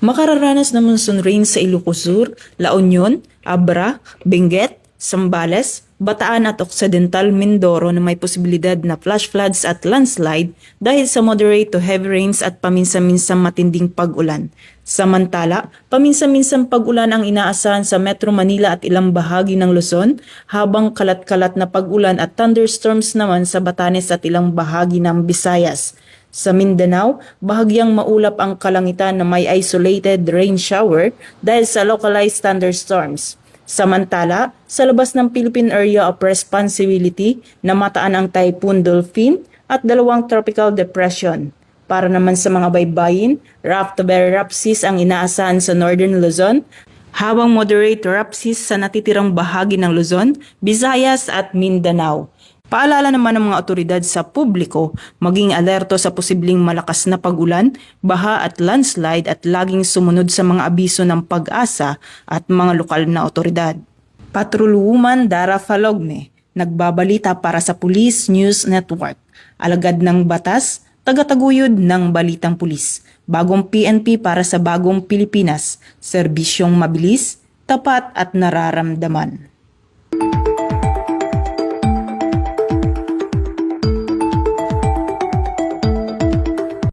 Makararanas ng monsoon rain sa Ilocos Sur, La Union, Abra, Benguet, Zambales, Bataan at Occidental Mindoro na may posibilidad na flash floods at landslide dahil sa moderate to heavy rains at paminsan-minsang matinding pag-ulan. Samantala, paminsan-minsang pag-ulan ang inaasahan sa Metro Manila at ilang bahagi ng Luzon, habang kalat-kalat na pag-ulan at thunderstorms naman sa Batanes at ilang bahagi ng Visayas. Sa Mindanao, bahagyang maulap ang kalangitan na may isolated rain shower dahil sa localized thunderstorms. Samantala, sa labas ng Philippine Area of Responsibility, namataan ang Typhoon Dolphin at dalawang tropical depression. Para naman sa mga baybayin, rough to very rough seas ang inaasahan sa Northern Luzon, habang moderate rough seas sa natitirang bahagi ng Luzon, Visayas at Mindanao. Paalala naman ng mga otoridad sa publiko, maging alerto sa posibleng malakas na pag-ulan, baha at landslide at laging sumunod sa mga abiso ng Pag-asa at mga lokal na otoridad. Patrolwoman Dara Falogne, nagbabalita para sa Police News Network. Alagad ng batas, tagataguyod ng balitang pulis. Bagong PNP para sa bagong Pilipinas, serbisyong mabilis, tapat at nararamdaman.